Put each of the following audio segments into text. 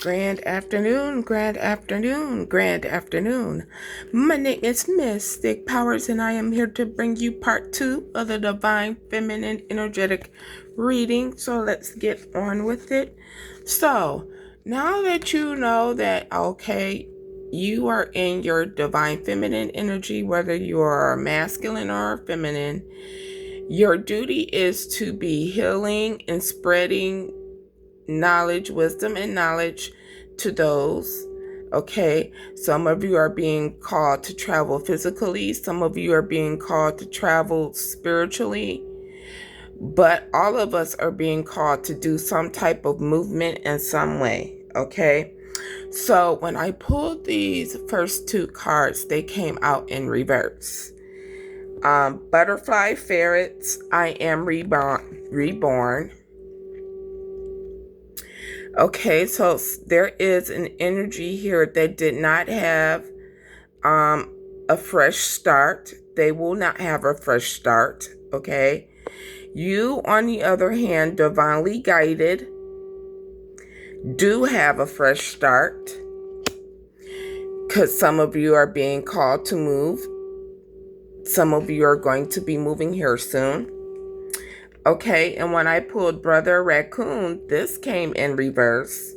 Grand afternoon, grand afternoon, grand afternoon. My name is Mystic Powers, and I am here to bring you part 2 of the Divine Feminine Energetic reading. So let's get on with it. So, now that you know that, okay, you are in your Divine Feminine energy, whether you are masculine or feminine, your duty is to be healing and spreading knowledge, wisdom, and knowledge to those. Okay, some of you are being called to travel physically, some of you are being called to travel spiritually, but all of us are being called to do some type of movement in some way. Okay, so when I pulled these first 2 cards, they came out in reverse. Butterfly ferrets, I am reborn. Okay, so there is an energy here that did not have a fresh start. They will not have a fresh start, okay? You, on the other hand, divinely guided, do have a fresh start because some of you are being called to move. Some of you are going to be moving here soon. Okay, and when I pulled Brother Raccoon, this came in reverse.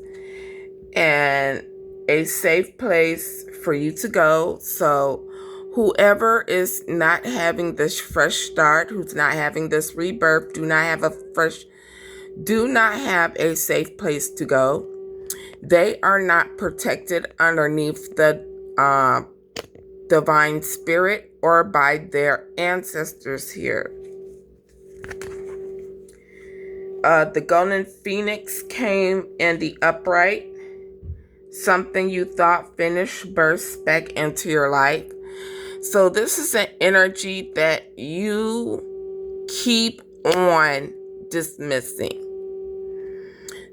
And a safe place for you to go. So whoever is not having this fresh start, who's not having this rebirth, do not have a safe place to go. They are not protected underneath the divine spirit or by their ancestors here. The golden phoenix came in the upright. Something you thought finished bursts back into your life. So this is an energy that you keep on dismissing.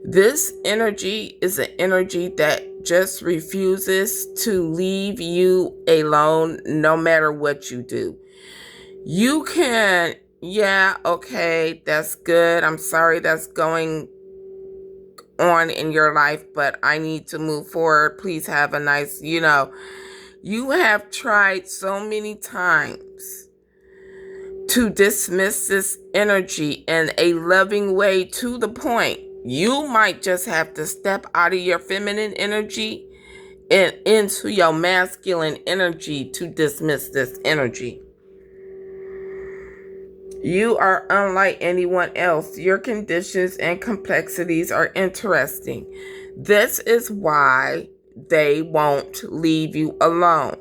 This energy is an energy that just refuses to leave you alone no matter what you do. You can, yeah, okay, that's good. I'm sorry that's going on in your life, but I need to move forward. Please have a nice, you have tried so many times to dismiss this energy in a loving way, to the point you might just have to step out of your feminine energy and into your masculine energy to dismiss this energy. You are unlike anyone else. Your conditions and complexities are interesting. This is why they won't leave you alone.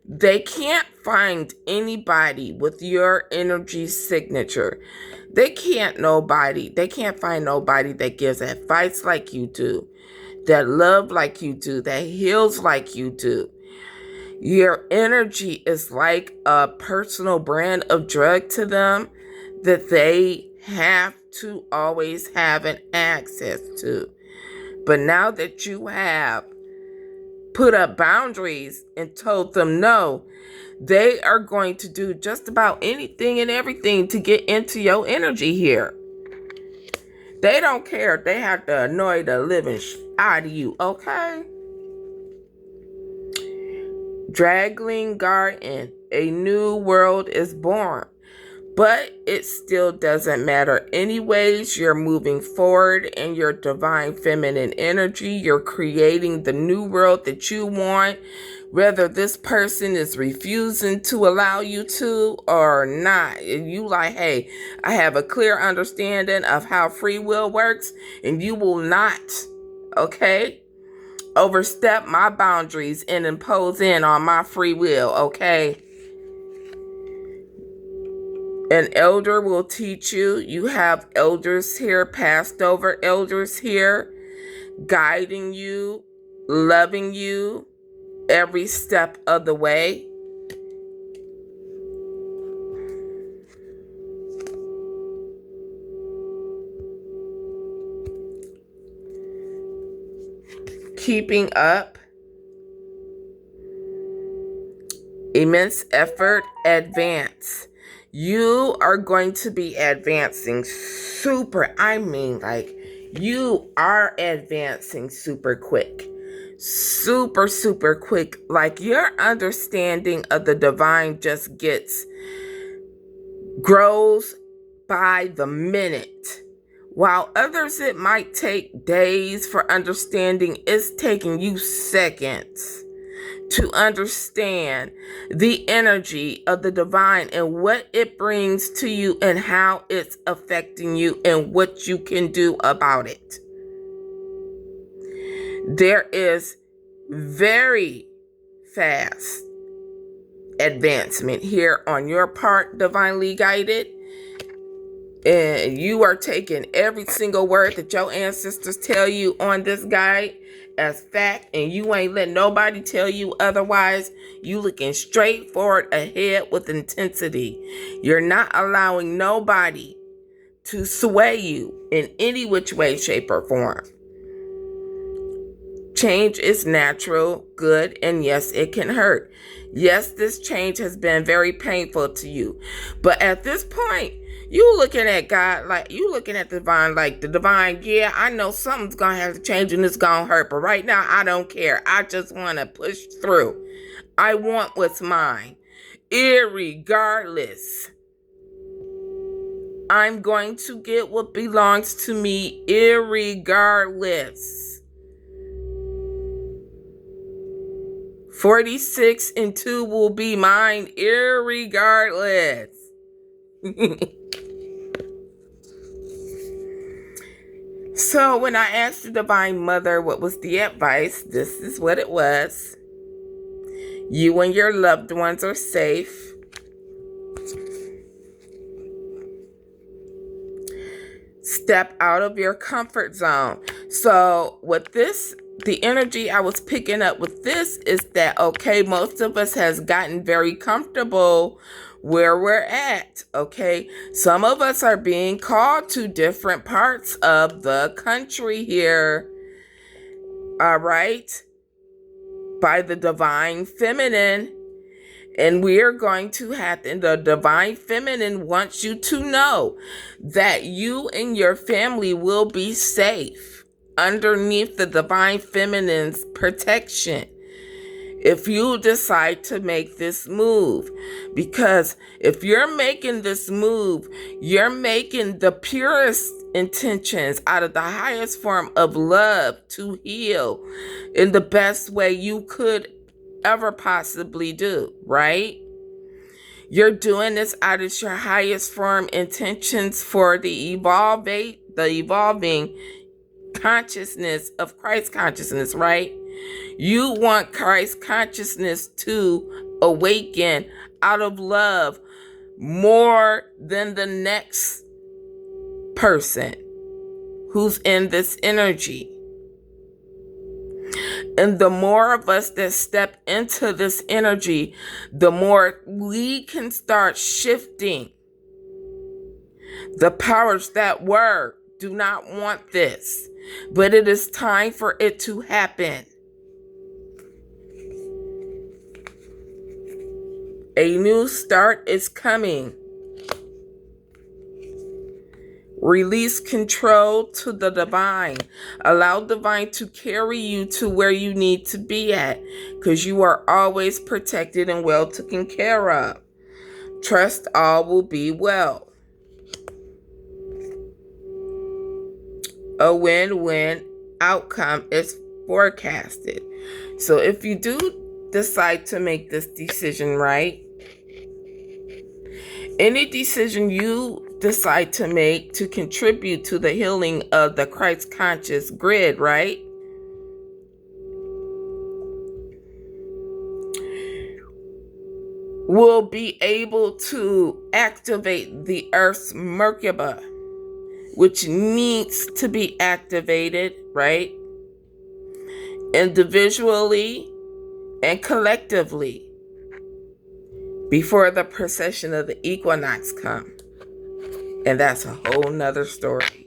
They can't find anybody with your energy signature. They can't find nobody that gives advice like you do, that love like you do, that heals like you do. Your energy is like a personal brand of drug to them that they have to always have an access to. But now that you have put up boundaries and told them no, they are going to do just about anything and everything to get into your energy here. They don't care if they have to annoy the living out of you, okay? Draggling Garden, a new world is born. But it still doesn't matter. Anyways, you're moving forward in your divine feminine energy. You're creating the new world that you want, whether this person is refusing to allow you to or not. You like, hey, I have a clear understanding of how free will works, and you will not, okay, overstep my boundaries and impose in on my free will, okay? An elder will teach you. You have elders here, passed over elders here, guiding you, loving you every step of the way. Keeping up. Immense effort, advance. You are going to be advancing super, You are advancing super quick. Super, super quick. Like your understanding of the divine just grows by the minute. While others it might take days for understanding, it's taking you seconds to understand the energy of the divine and what it brings to you and how it's affecting you and what you can do about it. There is very fast advancement here on your part, divinely guided. And you are taking every single word that your ancestors tell you on this guide as fact, and you ain't letting nobody tell you otherwise. You looking straight forward ahead with intensity. You're not allowing nobody to sway you in any which way, shape, or form. Change is natural, good, and yes, it can hurt. Yes, this change has been very painful to you. But at this point, you looking at God like, you looking at the divine like the divine, yeah, I know something's going to have to change and it's going to hurt. But right now, I don't care. I just want to push through. I want what's mine. Irregardless, I'm going to get what belongs to me irregardless. 46 and 2 will be mine irregardless. So when I asked the Divine Mother what was the advice, this is what it was. You and your loved ones are safe. Step out of your comfort zone. So with this, the energy I was picking up with this is that, okay, most of us has gotten very comfortable where we're at, okay? Some of us are being called to different parts of the country here, all right? By the Divine Feminine. And we are going to have, and the Divine Feminine wants you to know that you and your family will be safe underneath the Divine Feminine's protection if you decide to make this move. Because if you're making this move, you're making the purest intentions out of the highest form of love to heal in the best way you could ever possibly do, right? You're doing this out of your highest form intentions for the evolving consciousness of Christ consciousness, right? You want Christ consciousness to awaken out of love more than the next person who's in this energy. And the more of us that step into this energy, the more we can start shifting. The powers that do not want this, but it is time for it to happen. A new start is coming. Release control to the divine. Allow divine to carry you to where you need to be at, because you are always protected and well taken care of. Trust all will be well. A win-win outcome is forecasted. So if you do decide to make this decision, right? Any decision you decide to make to contribute to the healing of the Christ conscious grid, right? Will be able to activate the Earth's Merkaba, which needs to be activated, right? Individually and collectively before the precession of the equinox come. And that's a whole nother story.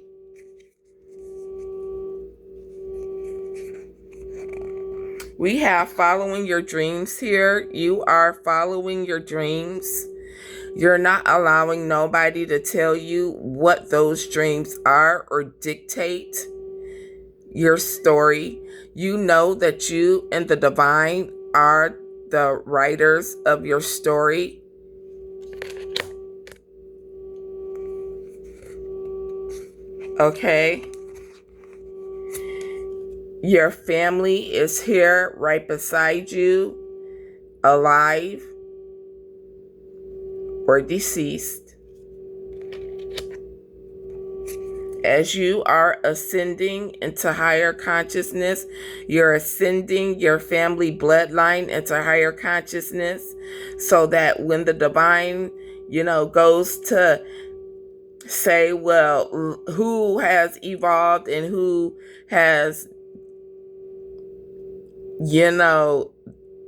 We have following your dreams here. You are following your dreams. You're not allowing nobody to tell you what those dreams are or dictate your story. You know that you and the divine are the writers of your story. Okay? Your family is here right beside you, alive or deceased. As you are ascending into higher consciousness, you're ascending your family bloodline into higher consciousness, so that when the divine, goes to say, well, who has evolved and who has,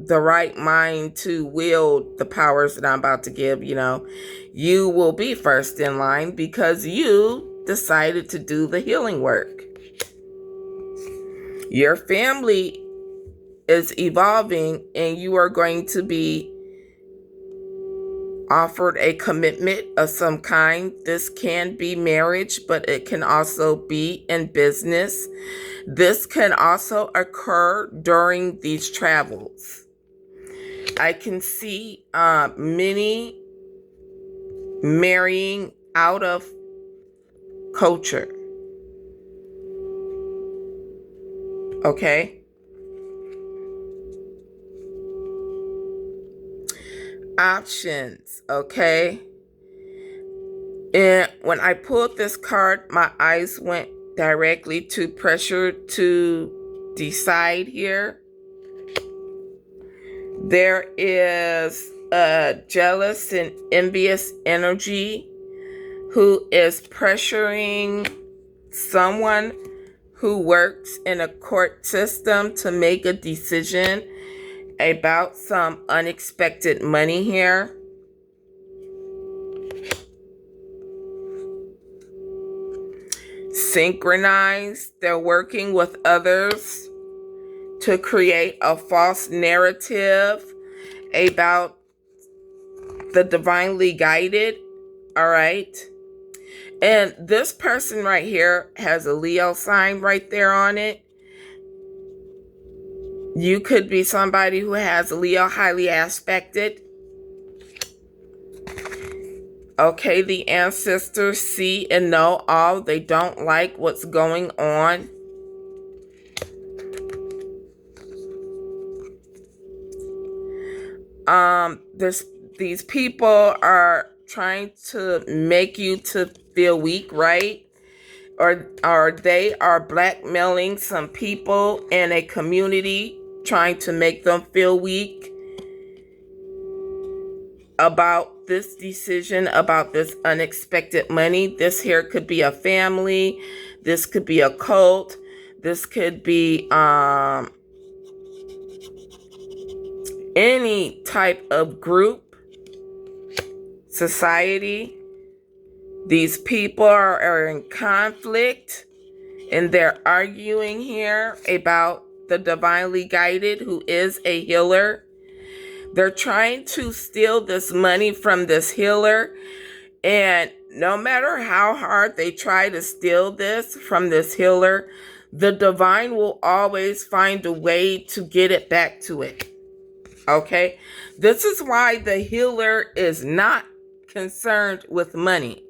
the right mind to wield the powers that I'm about to give, you will be first in line because you decided to do the healing work. Your family is evolving and you are going to be offered a commitment of some kind. This can be marriage, but it can also be in business. This can also occur during these travels. I can see many marrying out of culture. Okay? Options, okay? And when I pulled this card, my eyes went directly to pressure to decide here. There is a jealous and envious energy who is pressuring someone who works in a court system to make a decision about some unexpected money here. Synchronized, they're working with others to create a false narrative about the divinely guided. All right. And this person right here has a Leo sign right there on it. You could be somebody who has a Leo highly aspected. Okay, the ancestors see and know all. They don't like what's going on. These people are trying to make you to feel weak, right? Or they are blackmailing some people in a community, trying to make them feel weak about this decision, about this unexpected money. This here could be a family. This could be a cult. This could be any type of group, society. These people are in conflict and they're arguing here about the divinely guided who is a healer. They're trying to steal this money from this healer, and no matter how hard they try to steal this from this healer, the divine will always find a way to get it back to it. Okay? This is why the healer is not concerned with money.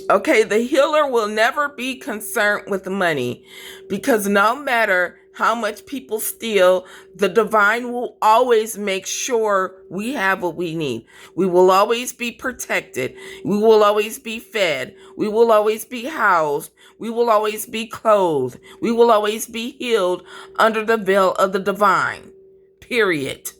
Okay, the healer will never be concerned with money, because no matter how much people steal, the divine will always make sure we have what we need. We will always be protected. We will always be fed. We will always be housed. We will always be clothed. We will always be healed under the veil of the divine. Period.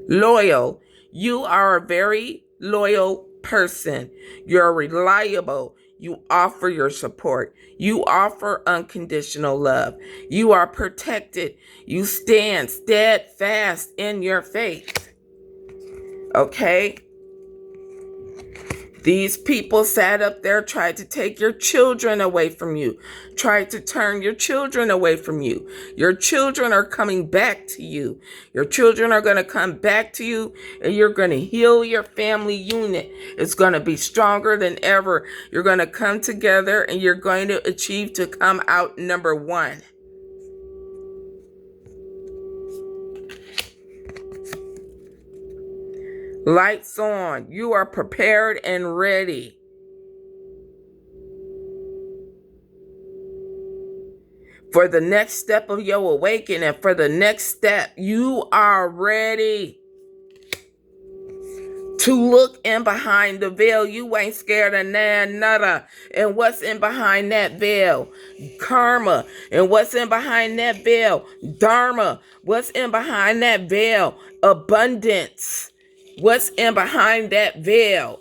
Loyal. You are a very loyal person. You're reliable. You offer your support. You offer unconditional love. You are protected. You stand steadfast in your faith. Okay? These people sat up there, tried to take your children away from you, tried to turn your children away from you. Your children are coming back to you. Your children are going to come back to you, and you're going to heal your family unit. It's going to be stronger than ever. You're going to come together, and you're going to achieve to come out number one. Lights on. You are prepared and ready. For the next step of your awakening, for the next step, you are ready to look in behind the veil. You ain't scared of nada. And what's in behind that veil? Karma. And what's in behind that veil? Dharma. What's in behind that veil? Abundance. What's in behind that veil?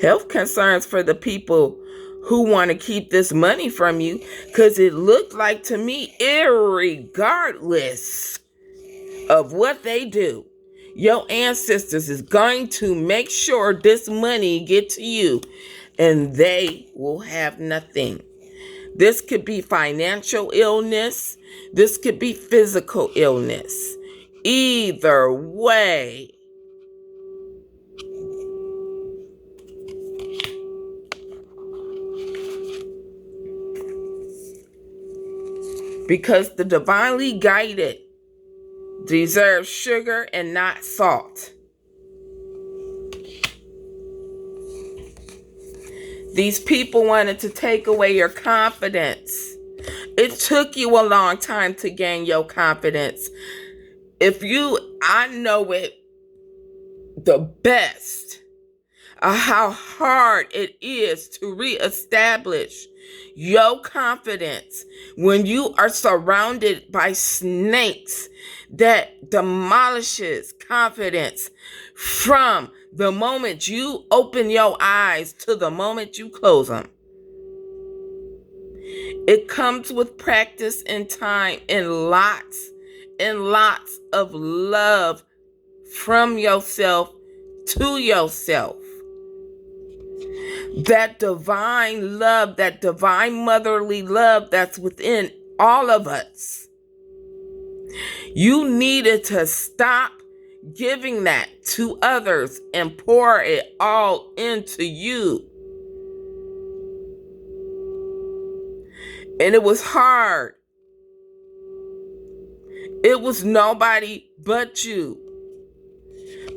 Health concerns for the people who want to keep this money from you, because it looked like to me, irregardless of what they do, your ancestors is going to make sure this money get to you, and they will have nothing. This could be financial illness. This could be physical illness. Either way, because the divinely guided deserve sugar and not salt. These people wanted to take away your confidence. It took you a long time to gain your confidence. I know it the best of how hard it is to reestablish your confidence when you are surrounded by snakes that demolishes confidence from the moment you open your eyes to the moment you close them. It comes with practice and time and lots of love from yourself to yourself. That divine love, that divine motherly love that's within all of us. You needed to stop giving that to others and pour it all into you. And it was hard. It was nobody but you.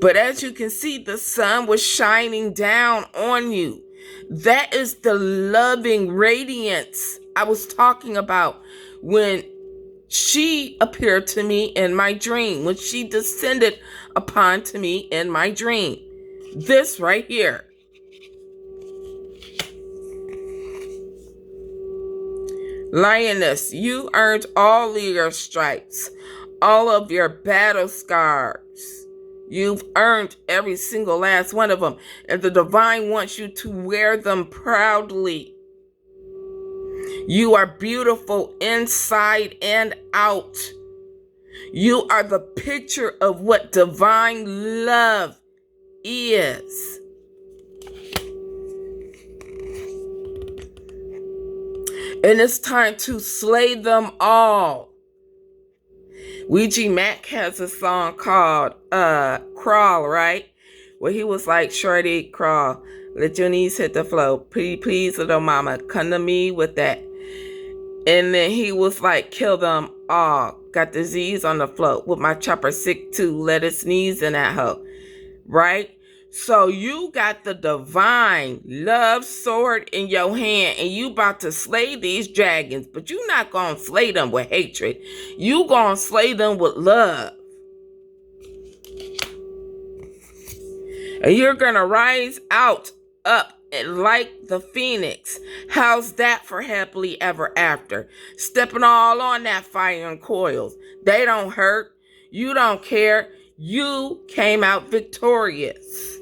But as you can see, the sun was shining down on you. That is the loving radiance I was talking about when she appeared to me in my dream, when she descended upon to me in my dream. This right here. Lioness, you earned all of your stripes, all of your battle scars. You've earned every single last one of them. And the divine wants you to wear them proudly. You are beautiful inside and out. You are the picture of what divine love is. And it's time to slay them all. Ouija Mac has a song called Crawl, right? Where he was like, shorty, crawl. Let your knees hit the floor. Please, little mama, come to me with that. And then he was like, kill them all. Got the Z's on the floor. With my chopper sick too. Let it sneeze in that hoe. Right? So you got the divine love sword in your hand, and you about to slay these dragons, but you're not going to slay them with hatred. You going to slay them with love. And you're going to rise up and like the phoenix. How's that for happily ever after? Stepping all on that fire and coils. They don't hurt. You don't care. You came out victorious.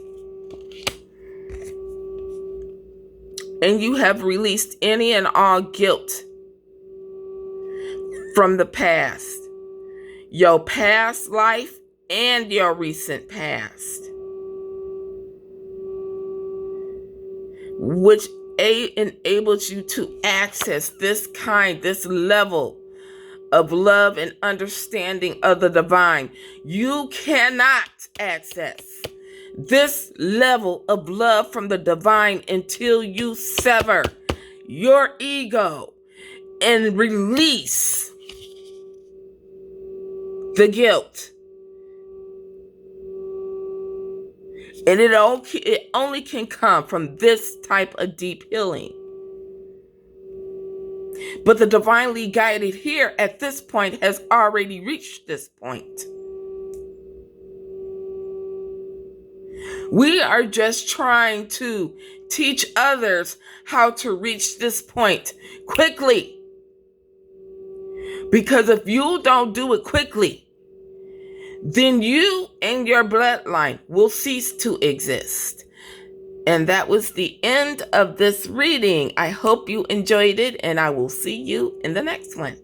And you have released any and all guilt from the past. Your past life and your recent past. which enables you to access this level of love and understanding of the divine. You cannot access this level of love from the divine until you sever your ego and release the guilt. And it only can come from this type of deep healing. But the divinely guided here at this point has already reached this point. We are just trying to teach others how to reach this point quickly. Because if you don't do it quickly, then you and your bloodline will cease to exist. And that was the end of this reading. I hope you enjoyed it, and I will see you in the next one.